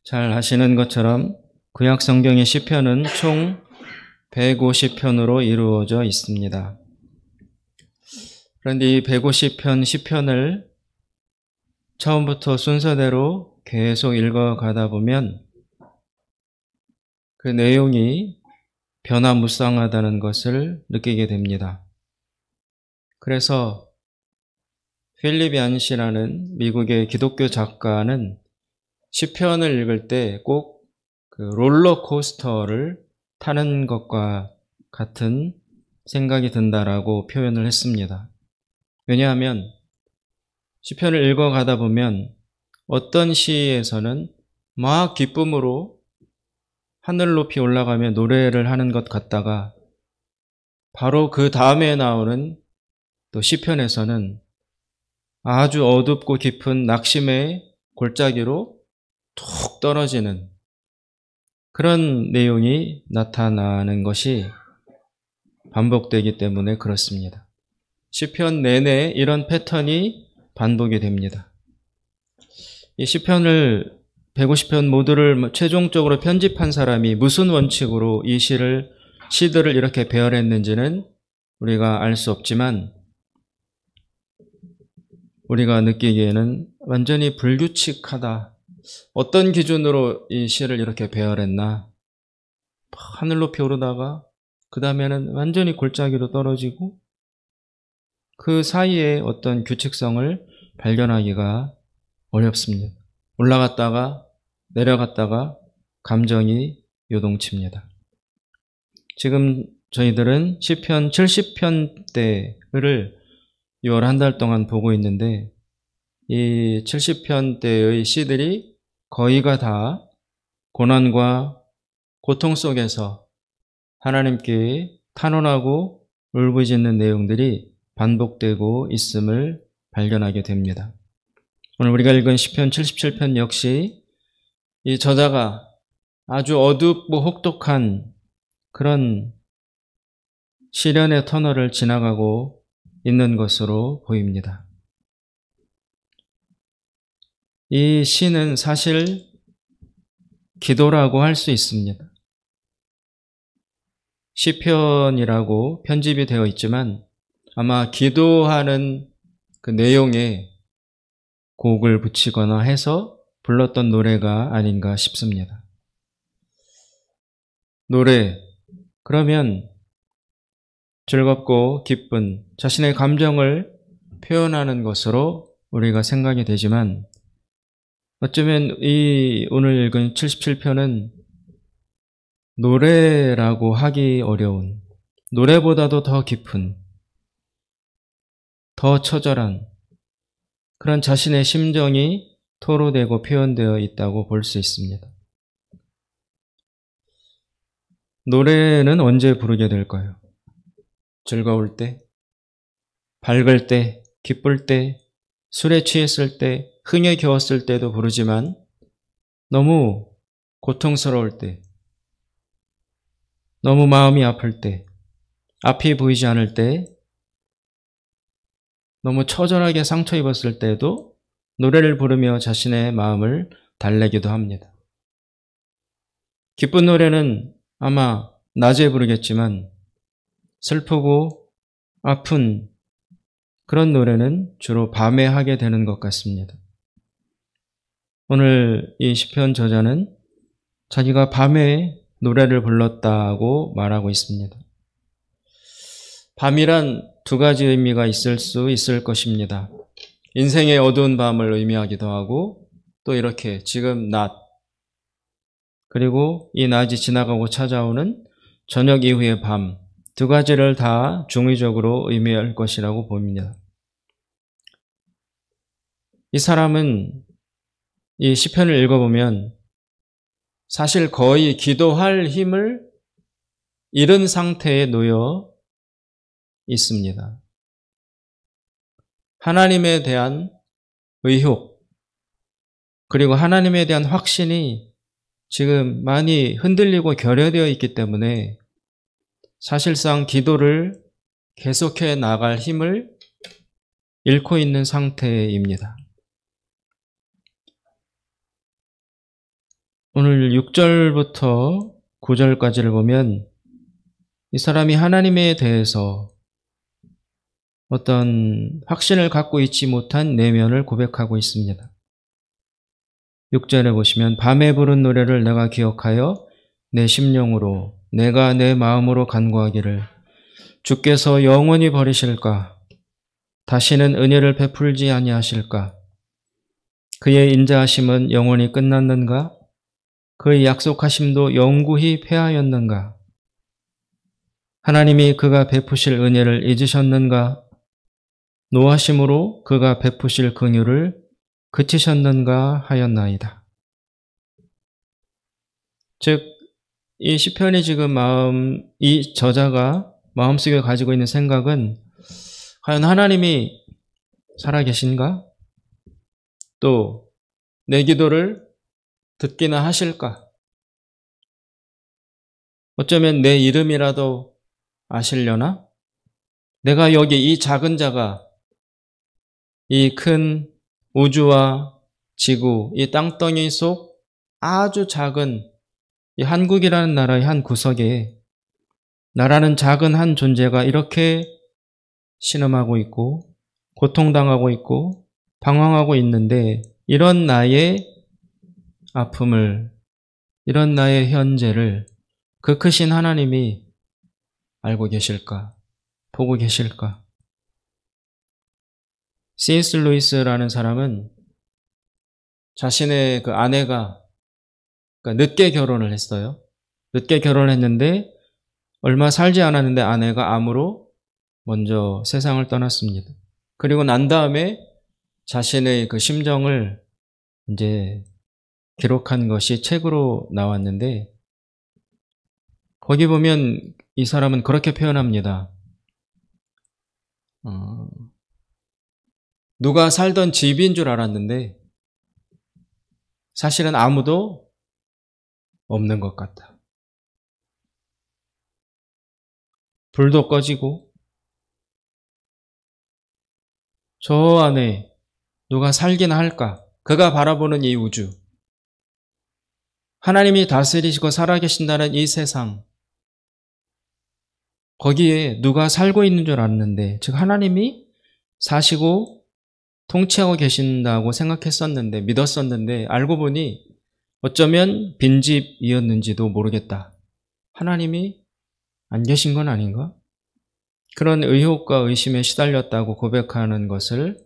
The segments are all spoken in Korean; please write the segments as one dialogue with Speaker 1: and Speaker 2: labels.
Speaker 1: 잘 아시는 것처럼 구약 성경의 시편은 총 150편으로 이루어져 있습니다. 그런데 이 150편 시편을 처음부터 순서대로 계속 읽어가다 보면 그 내용이 변화무쌍하다는 것을 느끼게 됩니다. 그래서 필립 얀시라는 미국의 기독교 작가는 시편을 읽을 때 꼭 그 롤러코스터를 타는 것과 같은 생각이 든다라고 표현을 했습니다. 왜냐하면 시편을 읽어가다 보면 어떤 시에서는 막 기쁨으로 하늘 높이 올라가며 노래를 하는 것 같다가 바로 그 다음에 나오는 또 시편에서는 아주 어둡고 깊은 낙심의 골짜기로 툭 떨어지는 그런 내용이 나타나는 것이 반복되기 때문에 그렇습니다. 시편 내내 이런 패턴이 반복이 됩니다. 이 시편을 150편 모두를 최종적으로 편집한 사람이 무슨 원칙으로 이 시들을 이렇게 배열했는지는 우리가 알 수 없지만 우리가 느끼기에는 완전히 불규칙하다. 어떤 기준으로 이 시를 이렇게 배열했나? 하늘 높이 오르다가 그 다음에는 완전히 골짜기로 떨어지고 그 사이에 어떤 규칙성을 발견하기가 어렵습니다. 올라갔다가 내려갔다가 감정이 요동칩니다. 지금 저희들은 시편 70편대를 6월 한 달 동안 보고 있는데 이 70편대의 시들이 거의가 다 고난과 고통 속에서 하나님께 탄원하고 울부짖는 내용들이 반복되고 있음을 발견하게 됩니다. 오늘 우리가 읽은 시편 77편 역시 이 저자가 아주 어둡고 혹독한 그런 시련의 터널을 지나가고 있는 것으로 보입니다. 이 시는 사실 기도라고 할 수 있습니다. 시편이라고 편집이 되어 있지만 아마 기도하는 그 내용에 곡을 붙이거나 해서 불렀던 노래가 아닌가 싶습니다. 노래, 그러면 즐겁고 기쁜 자신의 감정을 표현하는 것으로 우리가 생각이 되지만 어쩌면 이 오늘 읽은 77편은 노래라고 하기 어려운, 노래보다도 더 깊은, 더 처절한 그런 자신의 심정이 토로되고 표현되어 있다고 볼 수 있습니다. 노래는 언제 부르게 될까요? 즐거울 때, 밝을 때, 기쁠 때, 술에 취했을 때, 흥에 겨웠을 때도 부르지만 너무 고통스러울 때, 너무 마음이 아플 때, 앞이 보이지 않을 때, 너무 처절하게 상처 입었을 때도 노래를 부르며 자신의 마음을 달래기도 합니다. 기쁜 노래는 아마 낮에 부르겠지만 슬프고 아픈 그런 노래는 주로 밤에 하게 되는 것 같습니다. 오늘 이 시편 저자는 자기가 밤에 노래를 불렀다고 말하고 있습니다. 밤이란 두 가지 의미가 있을 수 있을 것입니다. 인생의 어두운 밤을 의미하기도 하고 또 이렇게 지금 낮 그리고 이 낮이 지나가고 찾아오는 저녁 이후의 밤 두 가지를 다 중의적으로 의미할 것이라고 봅니다. 이 사람은 이 시편을 읽어보면 사실 거의 기도할 힘을 잃은 상태에 놓여 있습니다. 하나님에 대한 의혹 그리고 하나님에 대한 확신이 지금 많이 흔들리고 결여되어 있기 때문에 사실상 기도를 계속해 나갈 힘을 잃고 있는 상태입니다. 오늘 6절부터 9절까지를 보면 이 사람이 하나님에 대해서 어떤 확신을 갖고 있지 못한 내면을 고백하고 있습니다. 6절에 보시면 밤에 부른 노래를 내가 기억하여 내 심령으로 내가 내 마음으로 간구하기를 주께서 영원히 버리실까? 다시는 은혜를 베풀지 아니하실까? 그의 인자하심은 영원히 끝났는가? 그의 약속하심도 영구히 패하였는가? 하나님이 그가 베푸실 은혜를 잊으셨는가? 노하심으로 그가 베푸실 긍휼을 그치셨는가 하였나이다. 즉, 이 시편이 지금 이 저자가 마음속에 가지고 있는 생각은 과연 하나님이 살아계신가? 또 내 기도를 듣기나 하실까? 어쩌면 내 이름이라도 아시려나? 내가 여기 이 작은 자가 이 큰 우주와 지구, 이 땅덩이 속 아주 작은 이 한국이라는 나라의 한 구석에 나라는 작은 한 존재가 이렇게 신음하고 있고 고통당하고 있고 방황하고 있는데 이런 나의 아픔을, 이런 나의 현재를 그 크신 하나님이 알고 계실까? 보고 계실까? C.S. 루이스라는 사람은 자신의 그 아내가 늦게 결혼을 했어요. 늦게 결혼을 했는데 얼마 살지 않았는데 아내가 암으로 먼저 세상을 떠났습니다. 그리고 난 다음에 자신의 그 심정을 이제 기록한 것이 책으로 나왔는데 거기 보면 이 사람은 그렇게 표현합니다. 누가 살던 집인 줄 알았는데 사실은 아무도 없는 것 같다. 불도 꺼지고 저 안에 누가 살긴 할까? 그가 바라보는 이 우주, 하나님이 다스리시고 살아계신다는 이 세상, 거기에 누가 살고 있는 줄 알았는데, 즉 하나님이 사시고 통치하고 계신다고 생각했었는데, 믿었었는데 알고 보니 어쩌면 빈집이었는지도 모르겠다. 하나님이 안 계신 건 아닌가? 그런 의혹과 의심에 시달렸다고 고백하는 것을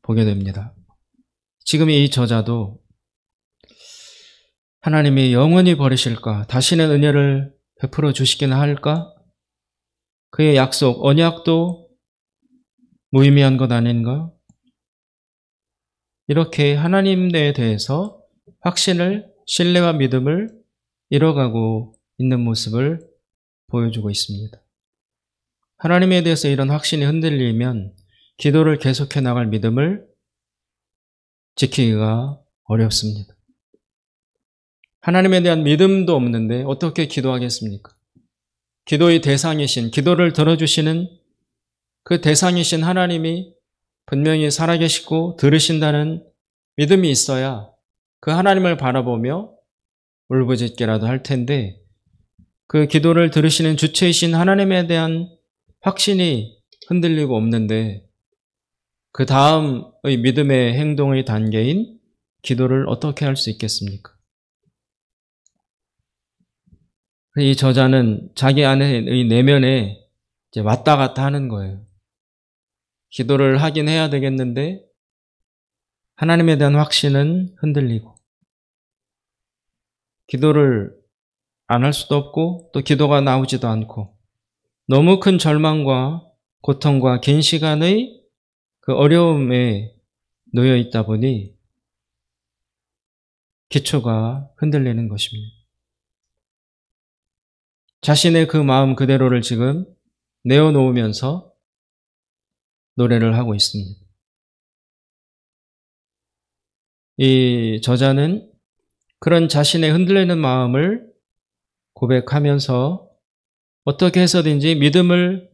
Speaker 1: 보게 됩니다. 지금 이 저자도 하나님이 영원히 버리실까? 다시는 은혜를 베풀어 주시기나 할까? 그의 약속, 언약도 무의미한 것 아닌가? 이렇게 하나님에 대해서 확신을, 신뢰와 믿음을 잃어가고 있는 모습을 보여주고 있습니다. 하나님에 대해서 이런 확신이 흔들리면 기도를 계속해 나갈 믿음을 지키기가 어렵습니다. 하나님에 대한 믿음도 없는데 어떻게 기도하겠습니까? 기도의 대상이신, 기도를 들어주시는 그 대상이신 하나님이 분명히 살아계시고 들으신다는 믿음이 있어야 그 하나님을 바라보며 울부짖기라도 할 텐데 그 기도를 들으시는 주체이신 하나님에 대한 확신이 흔들리고 없는데 그 다음의 믿음의 행동의 단계인 기도를 어떻게 할 수 있겠습니까? 이 저자는 자기 안의 내면에 이제 왔다 갔다 하는 거예요. 기도를 하긴 해야 되겠는데 하나님에 대한 확신은 흔들리고 기도를 안 할 수도 없고 또 기도가 나오지도 않고 너무 큰 절망과 고통과 긴 시간의 그 어려움에 놓여 있다 보니 기초가 흔들리는 것입니다. 자신의 그 마음 그대로를 지금 내어놓으면서 노래를 하고 있습니다. 이 저자는 그런 자신의 흔들리는 마음을 고백하면서 어떻게 해서든지 믿음을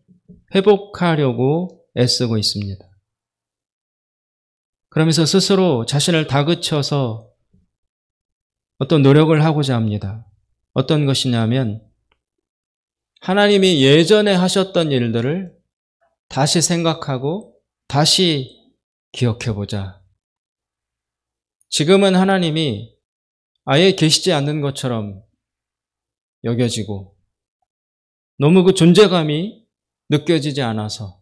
Speaker 1: 회복하려고 애쓰고 있습니다. 그러면서 스스로 자신을 다그쳐서 어떤 노력을 하고자 합니다. 어떤 것이냐면 하나님이 예전에 하셨던 일들을 다시 생각하고 다시 기억해보자. 지금은 하나님이 아예 계시지 않는 것처럼 여겨지고 너무 그 존재감이 느껴지지 않아서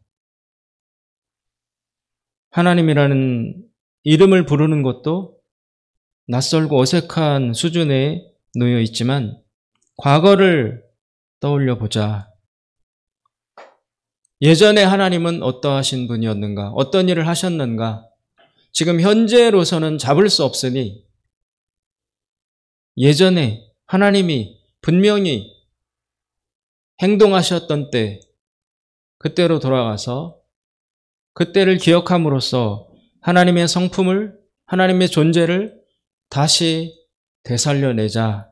Speaker 1: 하나님이라는 이름을 부르는 것도 낯설고 어색한 수준에 놓여 있지만 과거를 떠올려 보자. 예전에 하나님은 어떠하신 분이었는가? 어떤 일을 하셨는가? 지금 현재로서는 잡을 수 없으니 예전에 하나님이 분명히 행동하셨던 때, 그때로 돌아가서 그때를 기억함으로써 하나님의 성품을, 하나님의 존재를 다시 되살려내자.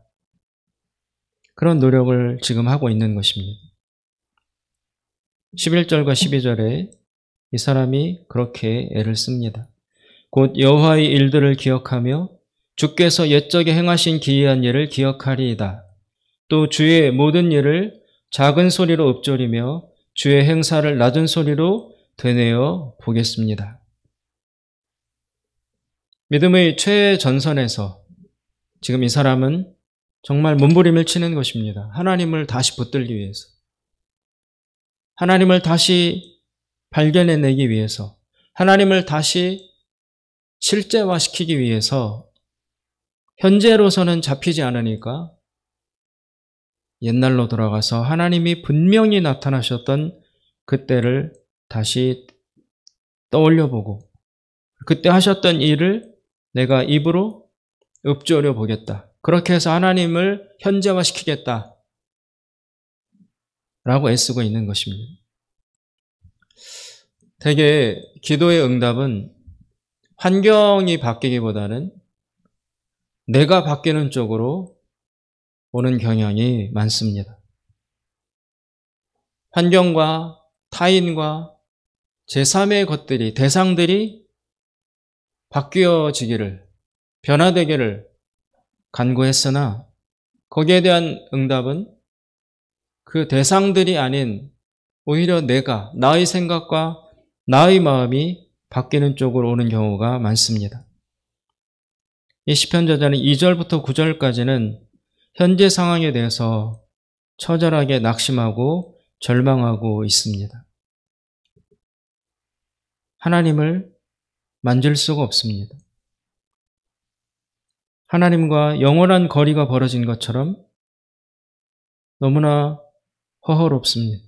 Speaker 1: 그런 노력을 지금 하고 있는 것입니다. 11절과 12절에 이 사람이 그렇게 애를 씁니다. 곧 여호와의 일들을 기억하며 주께서 옛적에 행하신 기이한 일을 기억하리이다. 또 주의 모든 일을 작은 소리로 읊조리며 주의 행사를 낮은 소리로 되뇌어 보겠습니다. 믿음의 최전선에서 지금 이 사람은 정말 몸부림을 치는 것입니다. 하나님을 다시 붙들기 위해서. 하나님을 다시 발견해내기 위해서. 하나님을 다시 실제화시키기 위해서 현재로서는 잡히지 않으니까 옛날로 돌아가서 하나님이 분명히 나타나셨던 그때를 다시 떠올려보고 그때 하셨던 일을 내가 입으로 읊조려 보겠다. 그렇게 해서 하나님을 현재화시키겠다. 라고 애쓰고 있는 것입니다. 대개 기도의 응답은 환경이 바뀌기보다는 내가 바뀌는 쪽으로 오는 경향이 많습니다. 환경과 타인과 제3의 것들이, 대상들이 바뀌어지기를, 변화되기를 간구했으나 거기에 대한 응답은 그 대상들이 아닌 오히려 내가, 나의 생각과 나의 마음이 바뀌는 쪽으로 오는 경우가 많습니다. 이 시편 저자는 2절부터 9절까지는 현재 상황에 대해서 처절하게 낙심하고 절망하고 있습니다. 하나님을 만질 수가 없습니다. 하나님과 영원한 거리가 벌어진 것처럼 너무나 허허롭습니다.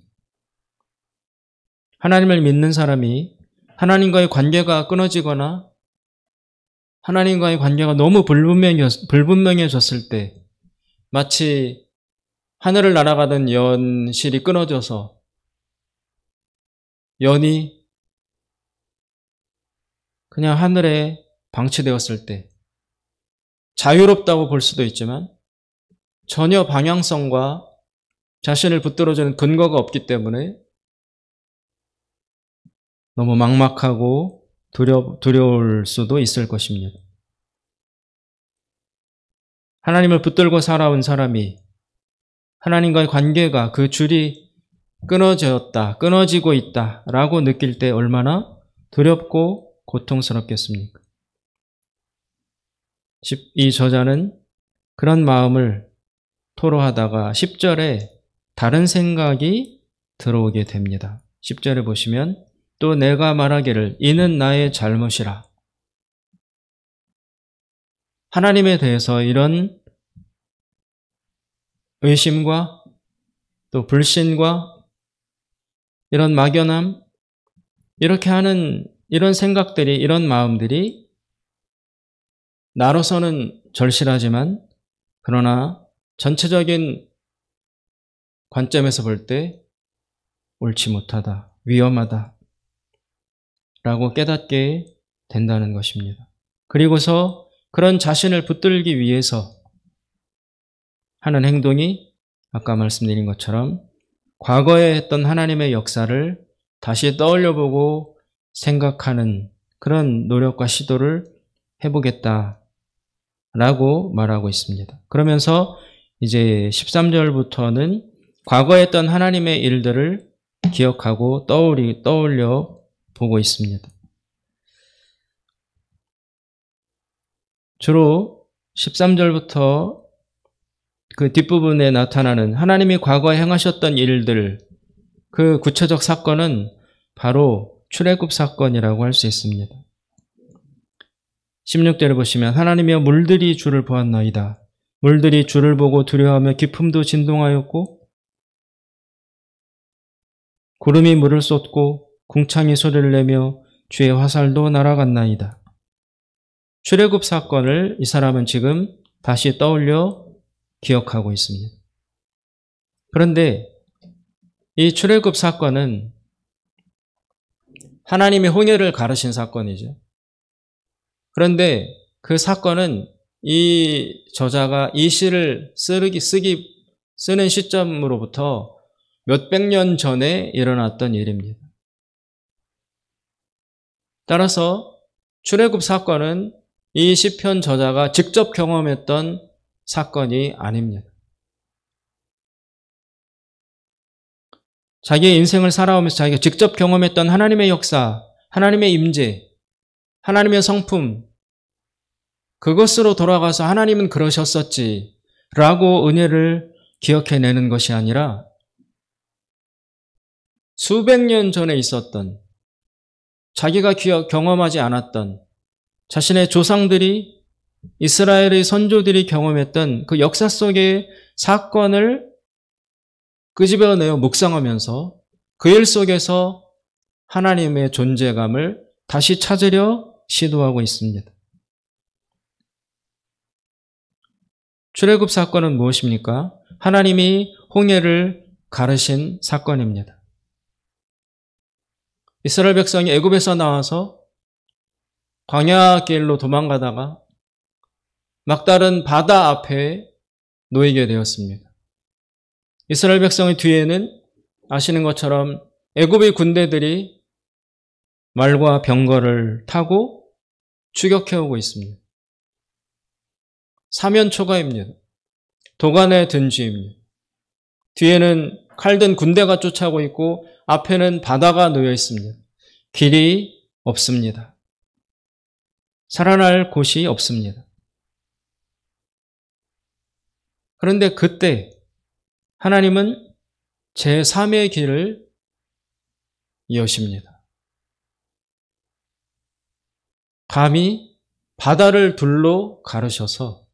Speaker 1: 하나님을 믿는 사람이 하나님과의 관계가 끊어지거나 하나님과의 관계가 너무 불분명해졌을 때 마치 하늘을 날아가던 연실이 끊어져서 연이 그냥 하늘에 방치되었을 때 자유롭다고 볼 수도 있지만 전혀 방향성과 자신을 붙들어주는 근거가 없기 때문에 너무 막막하고 두려울 수도 있을 것입니다. 하나님을 붙들고 살아온 사람이 하나님과의 관계가 그 줄이 끊어지고 있다라고 느낄 때 얼마나 두렵고 고통스럽겠습니까? 이 저자는 그런 마음을 토로하다가 10절에 다른 생각이 들어오게 됩니다. 10절에 보시면 또 내가 말하기를 이는 나의 잘못이라. 하나님에 대해서 이런 의심과 또 불신과 이런 막연함, 이렇게 하는 이런 생각들이, 이런 마음들이 나로서는 절실하지만 그러나 전체적인 관점에서 볼 때 옳지 못하다, 위험하다 라고 깨닫게 된다는 것입니다. 그리고서 그런 자신을 붙들기 위해서 하는 행동이 아까 말씀드린 것처럼 과거에 했던 하나님의 역사를 다시 떠올려보고 생각하는 그런 노력과 시도를 해보겠다라고 라고 말하고 있습니다. 그러면서 이제 13절부터는 과거에 했던 하나님의 일들을 기억하고 떠올려 보고 있습니다. 주로 13절부터 그 뒷부분에 나타나는 하나님이 과거에 행하셨던 일들, 그 구체적 사건은 바로 출애굽 사건이라고 할 수 있습니다. 16절을 보시면 하나님이여 물들이 주를 보았나이다. 물들이 주를 보고 두려워하며 깊음도 진동하였고 구름이 물을 쏟고 궁창이 소리를 내며 주의 화살도 날아갔나이다. 출애굽 사건을 이 사람은 지금 다시 떠올려 기억하고 있습니다. 그런데 이 출애굽 사건은 하나님이 홍해를 가르신 사건이죠. 그런데 그 사건은 이 저자가 이 시를 쓰는 시점으로부터 몇백 년 전에 일어났던 일입니다. 따라서 출애굽 사건은 이 시편 저자가 직접 경험했던 사건이 아닙니다. 자기의 인생을 살아오면서 자기가 직접 경험했던 하나님의 역사, 하나님의 임재, 하나님의 성품, 그것으로 돌아가서 하나님은 그러셨었지 라고 은혜를 기억해내는 것이 아니라 수백 년 전에 있었던, 자기가 경험하지 않았던, 자신의 조상들이, 이스라엘의 선조들이 경험했던 그 역사 속의 사건을 끄집어내어 묵상하면서 그 일 속에서 하나님의 존재감을 다시 찾으려 시도하고 있습니다. 출애굽 사건은 무엇입니까? 하나님이 홍해를 가르신 사건입니다. 이스라엘 백성이 애굽에서 나와서 광야 길로 도망가다가 막다른 바다 앞에 놓이게 되었습니다. 이스라엘 백성의 뒤에는 아시는 것처럼 애굽의 군대들이 말과 병거를 타고 추격해오고 있습니다. 사면초가입니다. 도간의 든지입니다. 뒤에는 칼든 군대가 쫓아오고 있고 앞에는 바다가 놓여 있습니다. 길이 없습니다. 살아날 곳이 없습니다. 그런데 그때 하나님은 제3의 길을 여십니다. 감히 바다를 둘로 가르셔서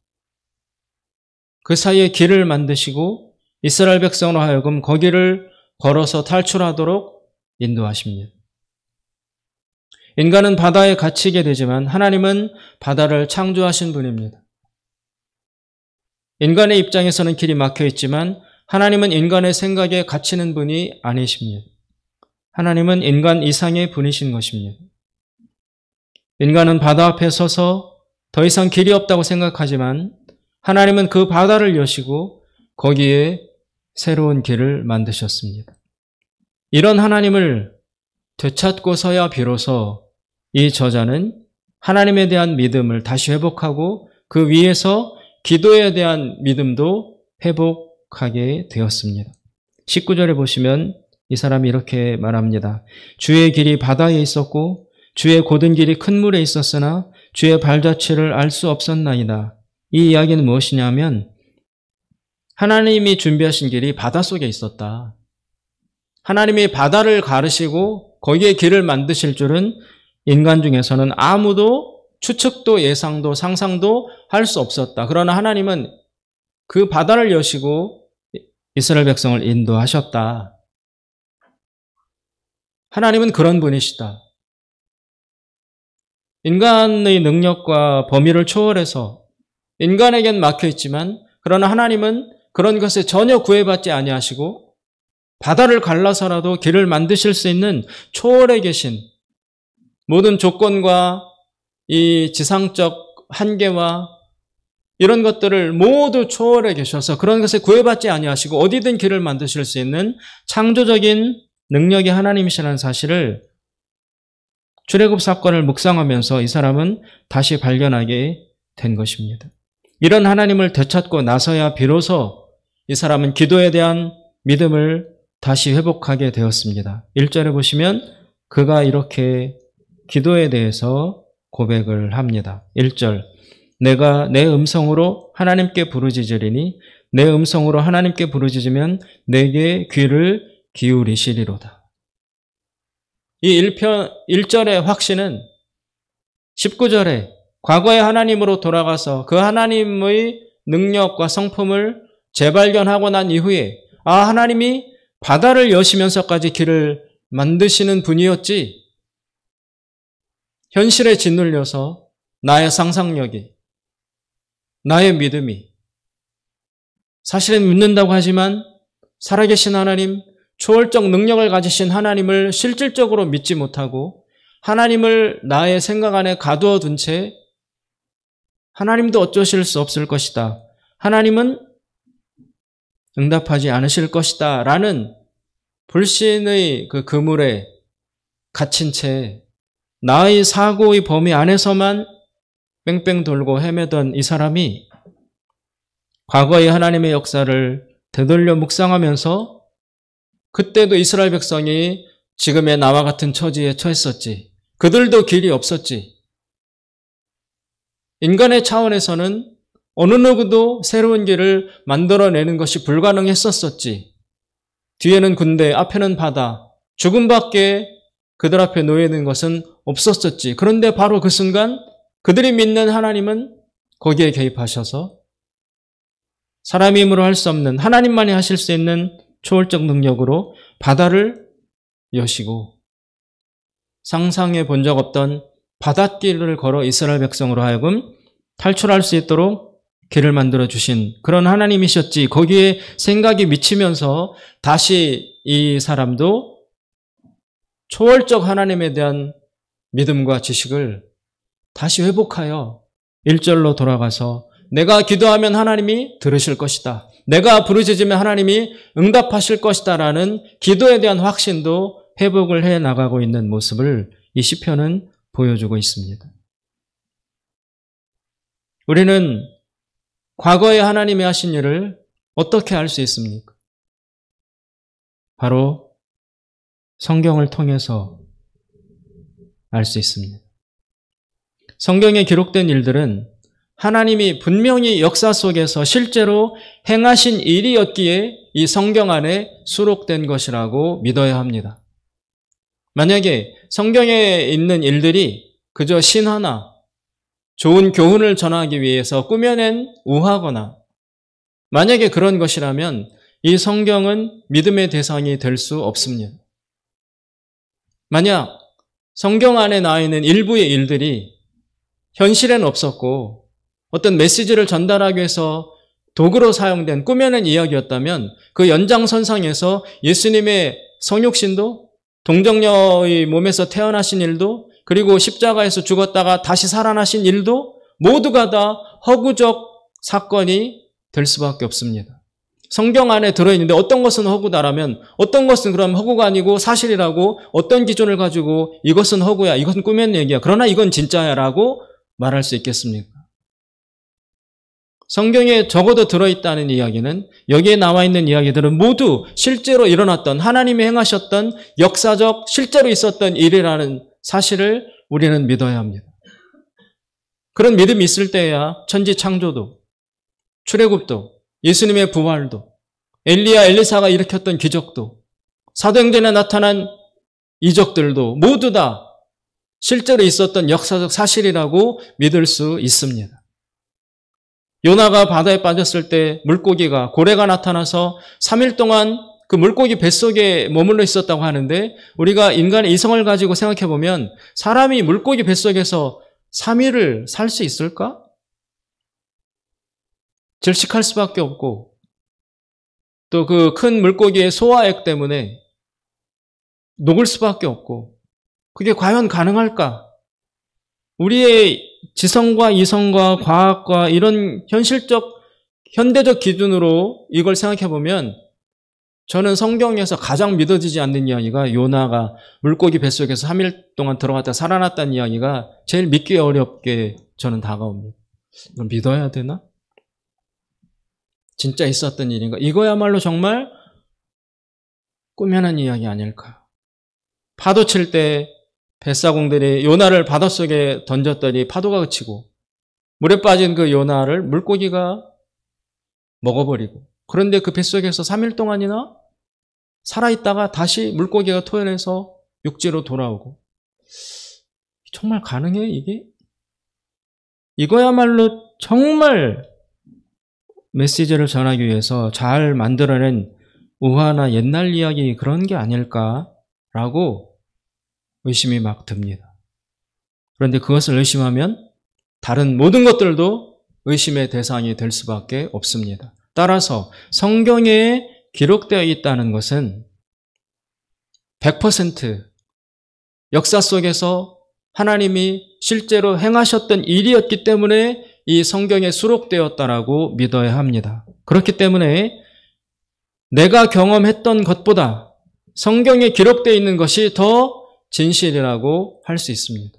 Speaker 1: 그 사이에 길을 만드시고 이스라엘 백성으로 하여금 거기를 걸어서 탈출하도록 인도하십니다. 인간은 바다에 갇히게 되지만 하나님은 바다를 창조하신 분입니다. 인간의 입장에서는 길이 막혀 있지만 하나님은 인간의 생각에 갇히는 분이 아니십니다. 하나님은 인간 이상의 분이신 것입니다. 인간은 바다 앞에 서서 더 이상 길이 없다고 생각하지만 하나님은 그 바다를 여시고 거기에 새로운 길을 만드셨습니다. 이런 하나님을 되찾고서야 비로소 이 저자는 하나님에 대한 믿음을 다시 회복하고 그 위에서 기도에 대한 믿음도 회복하게 되었습니다. 19절에 보시면 이 사람이 이렇게 말합니다. 주의 길이 바다에 있었고 주의 곧은 길이 큰 물에 있었으나 주의 발자취를 알 수 없었나이다. 이 이야기는 무엇이냐면 하나님이 준비하신 길이 바닷속에 있었다. 하나님이 바다를 가르시고 거기에 길을 만드실 줄은 인간 중에서는 아무도 추측도 예상도 상상도 할 수 없었다. 그러나 하나님은 그 바다를 여시고 이스라엘 백성을 인도하셨다. 하나님은 그런 분이시다. 인간의 능력과 범위를 초월해서 인간에겐 막혀 있지만 그러나 하나님은 그런 것에 전혀 구애받지 아니하시고 바다를 갈라서라도 길을 만드실 수 있는 초월에 계신 모든 조건과 이 지상적 한계와 이런 것들을 모두 초월해 계셔서 그런 것에 구애받지 아니하시고 어디든 길을 만드실 수 있는 창조적인 능력의 하나님이시라는 사실을 출애굽 사건을 묵상하면서 이 사람은 다시 발견하게 된 것입니다. 이런 하나님을 되찾고 나서야 비로소 이 사람은 기도에 대한 믿음을 다시 회복하게 되었습니다. 1절에 보시면 그가 이렇게 기도에 대해서 고백을 합니다. 1절, 내가 내 음성으로 하나님께 부르짖으리니 내 음성으로 하나님께 부르짖으면 내게 귀를 기울이시리로다. 이 1절의 확신은 19절에 과거의 하나님으로 돌아가서 그 하나님의 능력과 성품을 재발견하고 난 이후에 하나님이 바다를 여시면서까지 길을 만드시는 분이었지, 현실에 짓눌려서 나의 상상력이, 나의 믿음이, 사실은 믿는다고 하지만 살아계신 하나님, 초월적 능력을 가지신 하나님을 실질적으로 믿지 못하고 하나님을 나의 생각 안에 가두어 둔 채 하나님도 어쩌실 수 없을 것이다, 하나님은 응답하지 않으실 것이다 라는 불신의 그 그물에 갇힌 채 나의 사고의 범위 안에서만 뺑뺑 돌고 헤매던 이 사람이 과거의 하나님의 역사를 되돌려 묵상하면서 그때도 이스라엘 백성이 지금의 나와 같은 처지에 처했었지, 그들도 길이 없었지, 인간의 차원에서는 어느 누구도 새로운 길을 만들어내는 것이 불가능했었었지, 뒤에는 군대, 앞에는 바다, 죽음밖에 그들 앞에 놓여 있는 것은 없었었지. 그런데 바로 그 순간 그들이 믿는 하나님은 거기에 개입하셔서 사람의 힘으로 할 수 없는, 하나님만이 하실 수 있는 초월적 능력으로 바다를 여시고 상상해 본 적 없던 바닷길을 걸어 이스라엘 백성으로 하여금 탈출할 수 있도록 길을 만들어 주신 그런 하나님이셨지, 거기에 생각이 미치면서 다시 이 사람도 초월적 하나님에 대한 믿음과 지식을 다시 회복하여 1절로 돌아가서 내가 기도하면 하나님이 들으실 것이다, 내가 부르짖으면 하나님이 응답하실 것이다 라는 기도에 대한 확신도 회복을 해 나가고 있는 모습을 이 시편은 보여주고 있습니다. 우리는 과거에 하나님이 하신 일을 어떻게 알 수 있습니까? 바로 성경을 통해서 알 수 있습니다. 성경에 기록된 일들은 하나님이 분명히 역사 속에서 실제로 행하신 일이었기에 이 성경 안에 수록된 것이라고 믿어야 합니다. 만약에 성경에 있는 일들이 그저 신화나 좋은 교훈을 전하기 위해서 꾸며낸 우화거나 만약에 그런 것이라면 이 성경은 믿음의 대상이 될 수 없습니다. 만약 성경 안에 나와 있는 일부의 일들이 현실에는 없었고 어떤 메시지를 전달하기 위해서 도구로 사용된 꾸며낸 이야기였다면 그 연장선상에서 예수님의 성육신도, 동정녀의 몸에서 태어나신 일도, 그리고 십자가에서 죽었다가 다시 살아나신 일도 모두가 다 허구적 사건이 될 수밖에 없습니다. 성경 안에 들어있는데 어떤 것은 허구다라면 어떤 것은 그럼 허구가 아니고 사실이라고 어떤 기준을 가지고 이것은 허구야, 이것은 꾸며낸 얘기야, 그러나 이건 진짜야 라고 말할 수 있겠습니까? 성경에 적어도 들어있다는 이야기는, 여기에 나와 있는 이야기들은 모두 실제로 일어났던, 하나님이 행하셨던 역사적 실제로 있었던 일이라는 사실을 우리는 믿어야 합니다. 그런 믿음이 있을 때야 천지 창조도, 출애굽도, 예수님의 부활도, 엘리야 엘리사가 일으켰던 기적도, 사도행전에 나타난 이적들도 모두 다 실제로 있었던 역사적 사실이라고 믿을 수 있습니다. 요나가 바다에 빠졌을 때 물고기가, 고래가 나타나서 3일 동안 그 물고기 뱃속에 머물러 있었다고 하는데, 우리가 인간의 이성을 가지고 생각해 보면 사람이 물고기 뱃속에서 3일을 살 수 있을까? 질식할 수밖에 없고, 또 그 큰 물고기의 소화액 때문에 녹을 수밖에 없고, 그게 과연 가능할까? 우리의 지성과 이성과 과학과 이런 현대적 기준으로 이걸 생각해 보면 저는 성경에서 가장 믿어지지 않는 이야기가 요나가 물고기 뱃속에서 3일 동안 들어갔다 살아났다는 이야기가 제일 믿기 어렵게 저는 다가옵니다. 이걸 믿어야 되나? 진짜 있었던 일인가? 이거야말로 정말 꾸며낸 이야기 아닐까? 파도 칠 때 뱃사공들이 요나를 바닷속에 던졌더니 파도가 그치고 물에 빠진 그 요나를 물고기가 먹어버리고, 그런데 그 뱃속에서 3일 동안이나 살아있다가 다시 물고기가 토해내서 육지로 돌아오고. 정말 가능해요, 이게? 이거야말로 정말 메시지를 전하기 위해서 잘 만들어낸 우화나 옛날 이야기 그런 게 아닐까라고 의심이 막 듭니다. 그런데 그것을 의심하면 다른 모든 것들도 의심의 대상이 될 수밖에 없습니다. 따라서 성경에 기록되어 있다는 것은 100% 역사 속에서 하나님이 실제로 행하셨던 일이었기 때문에 이 성경에 수록되었다라고 믿어야 합니다. 그렇기 때문에 내가 경험했던 것보다 성경에 기록되어 있는 것이 더 진실이라고 할 수 있습니다.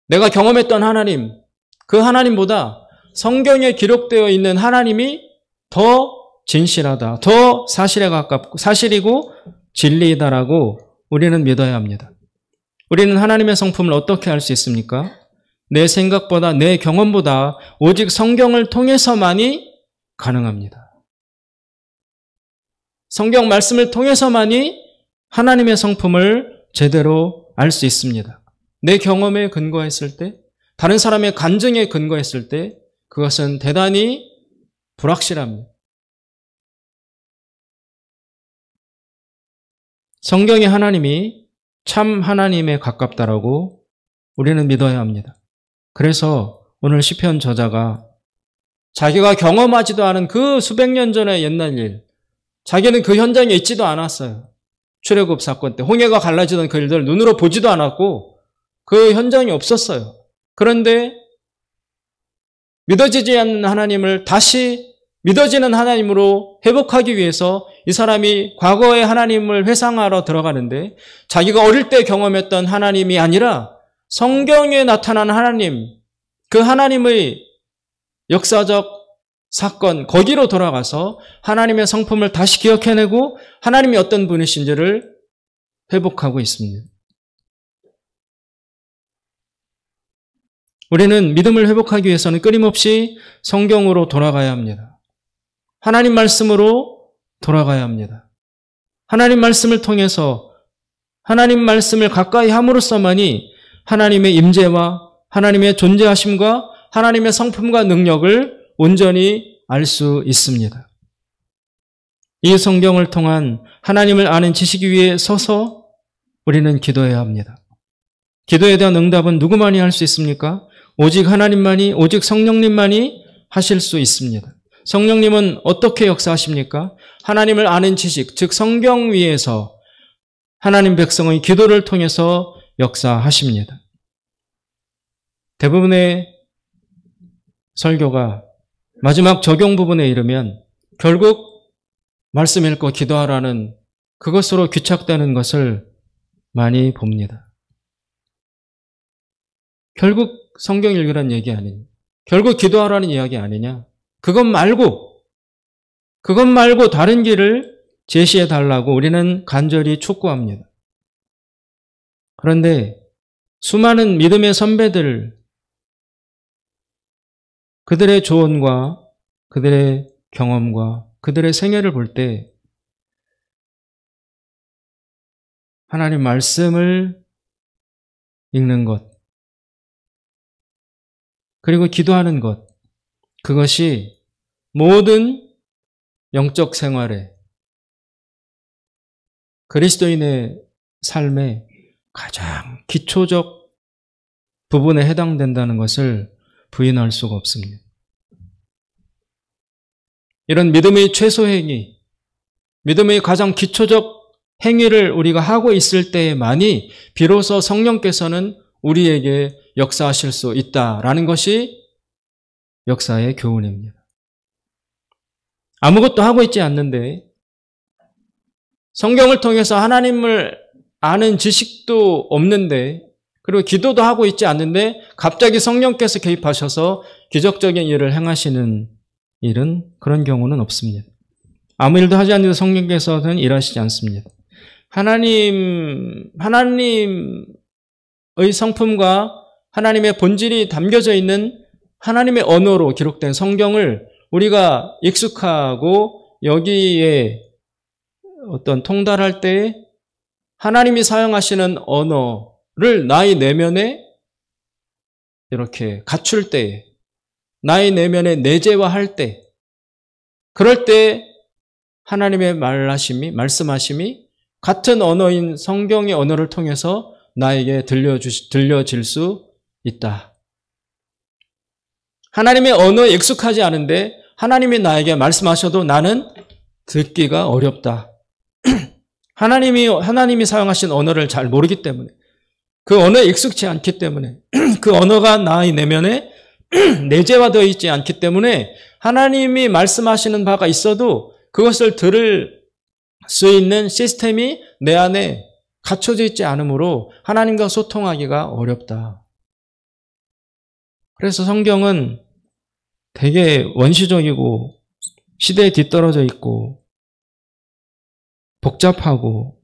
Speaker 1: 내가 경험했던 하나님, 그 하나님보다 성경에 기록되어 있는 하나님이 더 진실하다, 더 사실에 가깝고 사실이고 진리이다라고 우리는 믿어야 합니다. 우리는 하나님의 성품을 어떻게 알 수 있습니까? 내 생각보다, 내 경험보다 오직 성경을 통해서만이 가능합니다. 성경 말씀을 통해서만이 하나님의 성품을 제대로 알 수 있습니다. 내 경험에 근거했을 때, 다른 사람의 간증에 근거했을 때 그것은 대단히 불확실합니다. 성경의 하나님이 참 하나님에 가깝다라고 우리는 믿어야 합니다. 그래서 오늘 시편 저자가 자기가 경험하지도 않은 그 수백 년 전의 옛날 일, 자기는 그 현장에 있지도 않았어요. 출애굽 사건 때 홍해가 갈라지던 그 일들을 눈으로 보지도 않았고 그 현장이 없었어요. 그런데 믿어지지 않는 하나님을 다시 믿어지는 하나님으로 회복하기 위해서 이 사람이 과거의 하나님을 회상하러 들어가는데 자기가 어릴 때 경험했던 하나님이 아니라 성경에 나타난 하나님, 그 하나님의 역사적 사건, 거기로 돌아가서 하나님의 성품을 다시 기억해내고 하나님이 어떤 분이신지를 회복하고 있습니다. 우리는 믿음을 회복하기 위해서는 끊임없이 성경으로 돌아가야 합니다. 하나님 말씀으로 돌아가야 합니다. 하나님 말씀을 통해서 하나님 말씀을 가까이 함으로써만이 하나님의 임재와 하나님의 존재하심과 하나님의 성품과 능력을 온전히 알 수 있습니다. 이 성경을 통한 하나님을 아는 지식 위에 서서 우리는 기도해야 합니다. 기도에 대한 응답은 누구만이 할 수 있습니까? 오직 하나님만이, 오직 성령님만이 하실 수 있습니다. 성령님은 어떻게 역사하십니까? 하나님을 아는 지식, 즉 성경 위에서 하나님 백성의 기도를 통해서 역사하십니다. 대부분의 설교가 마지막 적용 부분에 이르면 결국 말씀 읽고 기도하라는 그것으로 귀착되는 것을 많이 봅니다. 결국 성경 읽으라는 얘기 아니냐? 결국 기도하라는 이야기 아니냐? 그것 말고 다른 길을 제시해 달라고 우리는 간절히 촉구합니다. 그런데 수많은 믿음의 선배들, 그들의 조언과 그들의 경험과 그들의 생애를 볼 때 하나님 말씀을 읽는 것, 그리고 기도하는 것, 그것이 모든 영적 생활에 그리스도인의 삶의 가장 기초적 부분에 해당된다는 것을 부인할 수가 없습니다. 이런 믿음의 최소 행위, 믿음의 가장 기초적 행위를 우리가 하고 있을 때만이 비로소 성령께서는 우리에게 역사하실 수 있다라는 것이 역사의 교훈입니다. 아무것도 하고 있지 않는데 성경을 통해서 하나님을 아는 지식도 없는데 그리고 기도도 하고 있지 않는데 갑자기 성령께서 개입하셔서 기적적인 일을 행하시는 일은 그런 경우는 없습니다. 아무 일도 하지 않는데 성령께서는 일하시지 않습니다. 하나님의 성품과 하나님의 본질이 담겨져 있는 하나님의 언어로 기록된 성경을 우리가 익숙하고 여기에 어떤 통달할 때 하나님이 사용하시는 언어를 나의 내면에 이렇게 갖출 때, 나의 내면에 내재화할 때, 그럴 때 하나님의 말씀하심이 같은 언어인 성경의 언어를 통해서 나에게 들려질 수 있다. 하나님의 언어에 익숙하지 않은데 하나님이 나에게 말씀하셔도 나는 듣기가 어렵다. 하나님이 사용하신 언어를 잘 모르기 때문에, 그 언어에 익숙치 않기 때문에, 그 언어가 나의 내면에 내재화되어 있지 않기 때문에 하나님이 말씀하시는 바가 있어도 그것을 들을 수 있는 시스템이 내 안에 갖춰져 있지 않으므로 하나님과 소통하기가 어렵다. 그래서 성경은 되게 원시적이고 시대에 뒤떨어져 있고 복잡하고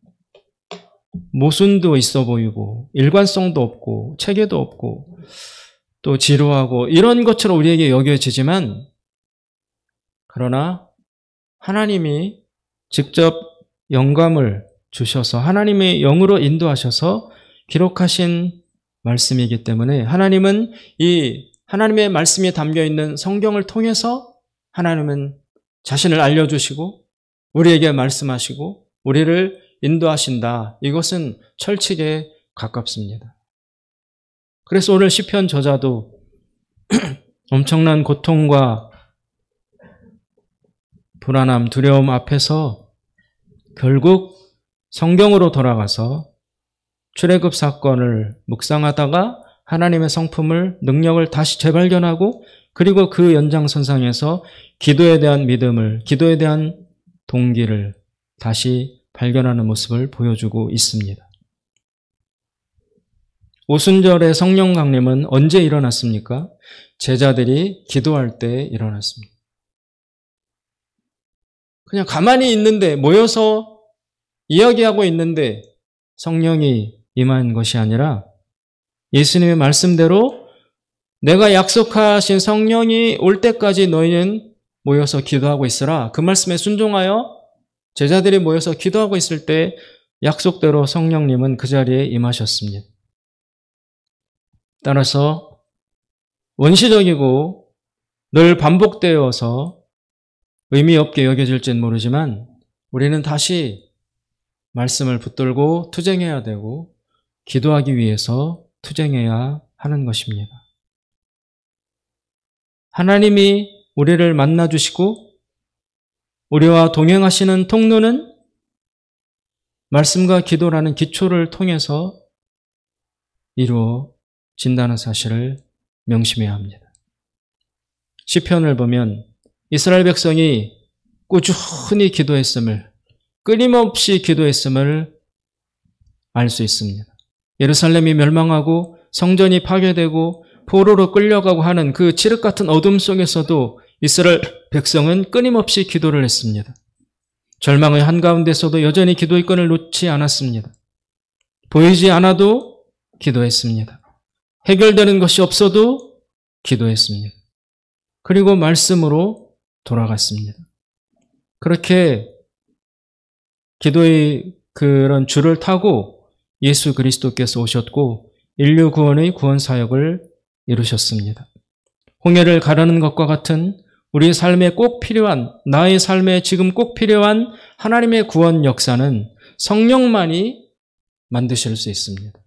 Speaker 1: 모순도 있어 보이고 일관성도 없고 체계도 없고 또 지루하고 이런 것처럼 우리에게 여겨지지만, 그러나 하나님이 직접 영감을 주셔서 하나님의 영으로 인도하셔서 기록하신 말씀이기 때문에 하나님은 이 하나님의 말씀이 담겨있는 성경을 통해서 하나님은 자신을 알려주시고 우리에게 말씀하시고 우리를 인도하신다. 이것은 철칙에 가깝습니다. 그래서 오늘 시편 저자도 엄청난 고통과 불안함, 두려움 앞에서 결국 성경으로 돌아가서 출애굽 사건을 묵상하다가 하나님의 성품을, 능력을 다시 재발견하고 그리고 그 연장선상에서 기도에 대한 믿음을, 기도에 대한 동기를 다시 발견하는 모습을 보여주고 있습니다. 오순절의 성령 강림은 언제 일어났습니까? 제자들이 기도할 때 일어났습니다. 그냥 가만히 있는데, 모여서 이야기하고 있는데 성령이 임한 것이 아니라 예수님의 말씀대로 내가 약속하신 성령이 올 때까지 너희는 모여서 기도하고 있으라. 그 말씀에 순종하여 제자들이 모여서 기도하고 있을 때 약속대로 성령님은 그 자리에 임하셨습니다. 따라서 원시적이고 늘 반복되어서 의미 없게 여겨질지는 모르지만 우리는 다시 말씀을 붙들고 투쟁해야 되고 기도하기 위해서 투쟁해야 하는 것입니다. 하나님이 우리를 만나주시고 우리와 동행하시는 통로는 말씀과 기도라는 기초를 통해서 이루어진다는 사실을 명심해야 합니다. 시편을 보면 이스라엘 백성이 꾸준히 기도했음을, 끊임없이 기도했음을 알 수 있습니다. 예루살렘이 멸망하고 성전이 파괴되고 포로로 끌려가고 하는 그 칠흑 같은 어둠 속에서도 이스라엘 백성은 끊임없이 기도를 했습니다. 절망의 한가운데서도 여전히 기도의 끈을 놓지 않았습니다. 보이지 않아도 기도했습니다. 해결되는 것이 없어도 기도했습니다. 그리고 말씀으로 돌아갔습니다. 그렇게 기도의 그런 줄을 타고 예수 그리스도께서 오셨고 인류 구원의 구원 사역을 이루셨습니다. 홍해를 가르는 것과 같은 우리 삶에 꼭 필요한, 나의 삶에 지금 꼭 필요한 하나님의 구원 역사는 성령만이 만드실 수 있습니다.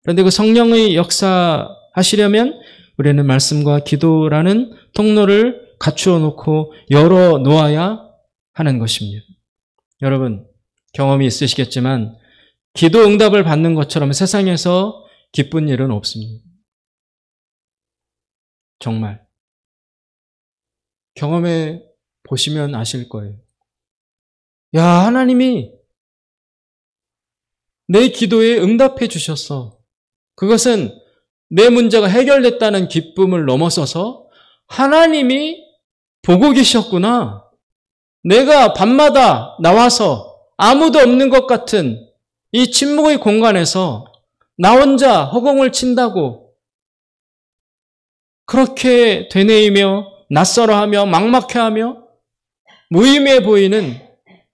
Speaker 1: 그런데 그 성령의 역사하시려면 우리는 말씀과 기도라는 통로를 갖추어 놓고 열어 놓아야 하는 것입니다. 여러분, 경험이 있으시겠지만 기도 응답을 받는 것처럼 세상에서 기쁜 일은 없습니다. 정말. 경험해 보시면 아실 거예요. 야, 하나님이 내 기도에 응답해 주셨어. 그것은 내 문제가 해결됐다는 기쁨을 넘어서서 하나님이 보고 계셨구나. 내가 밤마다 나와서 아무도 없는 것 같은 이 침묵의 공간에서 나 혼자 허공을 친다고 그렇게 되뇌이며 낯설어하며 막막해하며 무의미해 보이는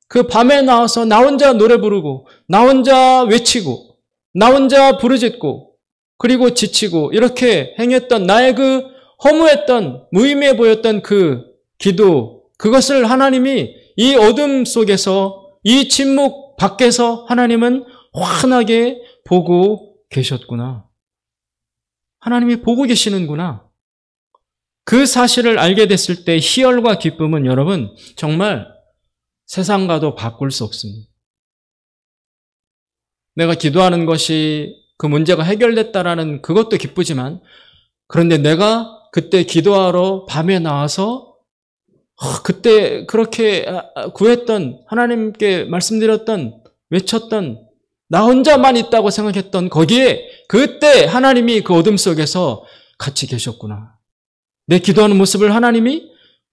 Speaker 1: 그 밤에 나와서 나 혼자 노래 부르고 나 혼자 외치고 나 혼자 부르짖고 그리고 지치고 이렇게 행했던 나의 그 허무했던 무의미해 보였던 그 기도, 그것을 하나님이 이 어둠 속에서 이 침묵 밖에서 하나님은 환하게 보고 계셨구나. 하나님이 보고 계시는구나. 그 사실을 알게 됐을 때 희열과 기쁨은 여러분 정말 세상과도 바꿀 수 없습니다. 내가 기도하는 것이 그 문제가 해결됐다라는 그것도 기쁘지만, 그런데 내가 그때 기도하러 밤에 나와서 그때 그렇게 구했던, 하나님께 말씀드렸던, 외쳤던, 나 혼자만 있다고 생각했던 거기에 그때 하나님이 그 어둠 속에서 같이 계셨구나. 내 기도하는 모습을 하나님이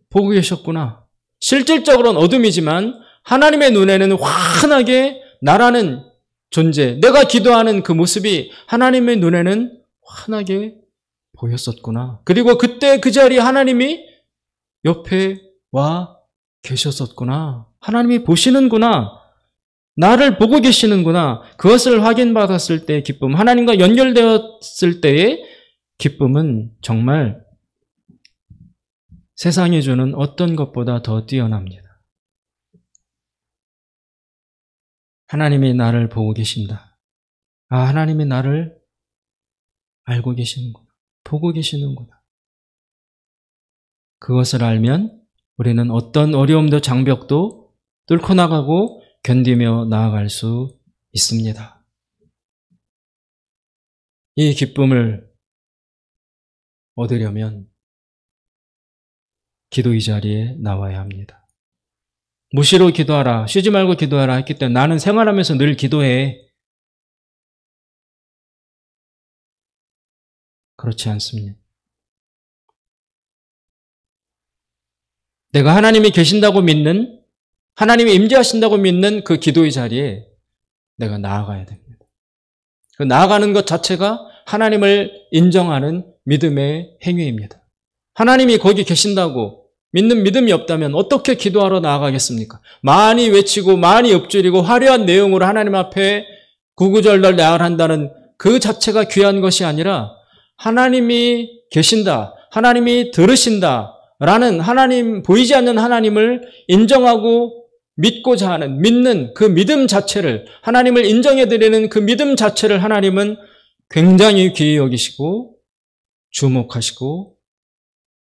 Speaker 1: 보고 계셨구나. 실질적으로는 어둠이지만 하나님의 눈에는 환하게 나라는 존재, 내가 기도하는 그 모습이 하나님의 눈에는 환하게 보였었구나. 그리고 그때 그 자리에 하나님이 옆에 와 계셨었구나. 하나님이 보시는구나. 나를 보고 계시는구나. 그것을 확인받았을 때의 기쁨, 하나님과 연결되었을 때의 기쁨은 정말 세상이 주는 어떤 것보다 더 뛰어납니다. 하나님이 나를 보고 계신다. 아, 하나님이 나를 알고 계시는구나. 보고 계시는구나. 그것을 알면 우리는 어떤 어려움도 장벽도 뚫고 나가고 견디며 나아갈 수 있습니다. 이 기쁨을 얻으려면 기도의 자리에 나와야 합니다. 무시로 기도하라, 쉬지 말고 기도하라 했기 때문에 나는 생활하면서 늘 기도해. 그렇지 않습니다. 내가 하나님이 계신다고 믿는, 하나님이 임재하신다고 믿는 그 기도의 자리에 내가 나아가야 됩니다. 그 나아가는 것 자체가 하나님을 인정하는 믿음의 행위입니다. 하나님이 거기 계신다고 믿는 믿음이 없다면 어떻게 기도하러 나아가겠습니까? 많이 외치고 많이 엎드리고 화려한 내용으로 하나님 앞에 구구절절 나아간다는 그 자체가 귀한 것이 아니라 하나님이 계신다, 하나님이 들으신다 라는, 하나님, 보이지 않는 하나님을 인정하고 믿고자 하는, 믿는 그 믿음 자체를, 하나님을 인정해드리는 그 믿음 자체를 하나님은 굉장히 귀히 여기시고 주목하시고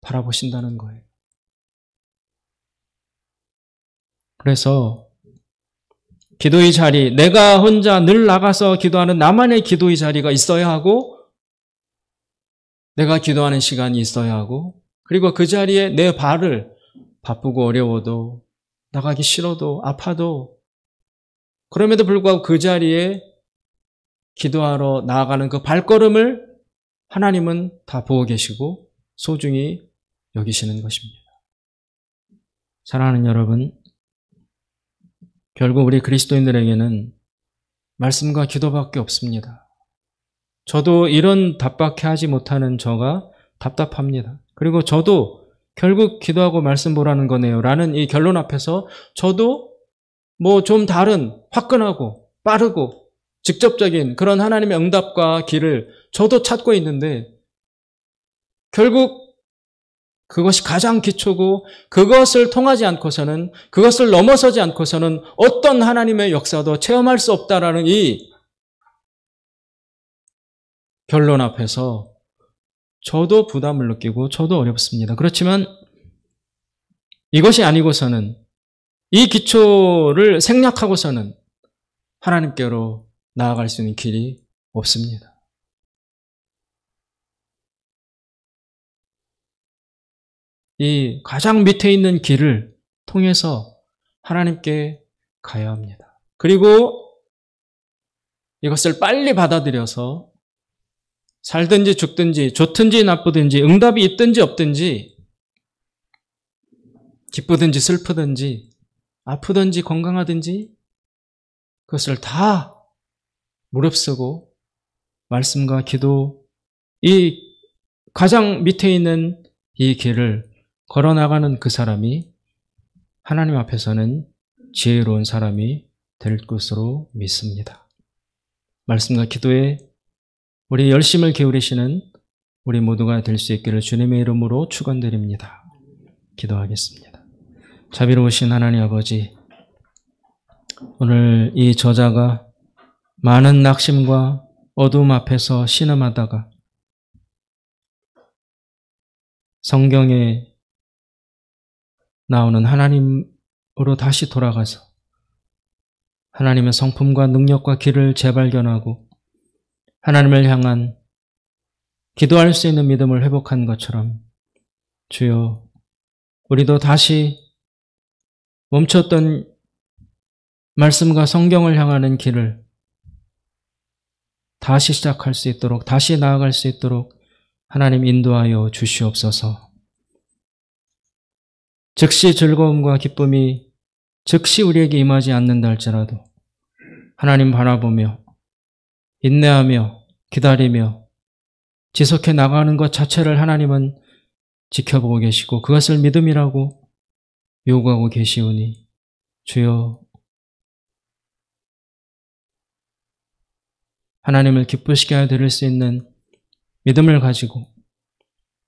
Speaker 1: 바라보신다는 거예요. 그래서 기도의 자리, 내가 혼자 늘 나가서 기도하는 나만의 기도의 자리가 있어야 하고, 내가 기도하는 시간이 있어야 하고, 그리고 그 자리에 내 발을 바쁘고 어려워도, 나가기 싫어도, 아파도, 그럼에도 불구하고 그 자리에 기도하러 나아가는 그 발걸음을 하나님은 다 보고 계시고 소중히 여기시는 것입니다. 사랑하는 여러분, 결국 우리 그리스도인들에게는 말씀과 기도밖에 없습니다. 저도 이런 답밖에 하지 못하는 저가 답답합니다. 그리고 저도 결국 기도하고 말씀 보라는 거네요 라는 이 결론 앞에서 저도 뭐 좀 다른 화끈하고 빠르고 직접적인 그런 하나님의 응답과 길을 저도 찾고 있는데, 결국 그것이 가장 기초고 그것을 통하지 않고서는, 그것을 넘어서지 않고서는 어떤 하나님의 역사도 체험할 수 없다라는 이 결론 앞에서 저도 부담을 느끼고 저도 어렵습니다. 그렇지만 이것이 아니고서는, 이 기초를 생략하고서는 하나님께로 나아갈 수 있는 길이 없습니다. 이 가장 밑에 있는 길을 통해서 하나님께 가야 합니다. 그리고 이것을 빨리 받아들여서 살든지 죽든지 좋든지 나쁘든지 응답이 있든지 없든지 기쁘든지 슬프든지 아프든지 건강하든지 그것을 다 무릅쓰고 말씀과 기도, 이 가장 밑에 있는 이 길을 걸어나가는 그 사람이 하나님 앞에서는 지혜로운 사람이 될 것으로 믿습니다. 말씀과 기도에 우리 열심을 기울이시는 우리 모두가 될 수 있기를 주님의 이름으로 축원드립니다. 기도하겠습니다. 자비로우신 하나님 아버지, 오늘 이 저자가 많은 낙심과 어두움 앞에서 신음하다가 성경에 나오는 하나님으로 다시 돌아가서 하나님의 성품과 능력과 길을 재발견하고 하나님을 향한 기도할 수 있는 믿음을 회복한 것처럼 주여, 우리도 다시 멈췄던 말씀과 성경을 향하는 길을 다시 시작할 수 있도록, 다시 나아갈 수 있도록 하나님 인도하여 주시옵소서. 즉시 즐거움과 기쁨이 즉시 우리에게 임하지 않는다 할지라도 하나님 바라보며 인내하며 기다리며 지속해 나가는 것 자체를 하나님은 지켜보고 계시고 그것을 믿음이라고 요구하고 계시오니 주여, 하나님을 기쁘시게 하여 드릴 수 있는 믿음을 가지고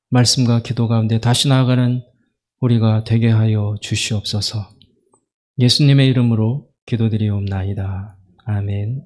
Speaker 1: 말씀과 기도 가운데 다시 나아가는 우리가 되게 하여 주시옵소서. 예수님의 이름으로 기도드리옵나이다. 아멘.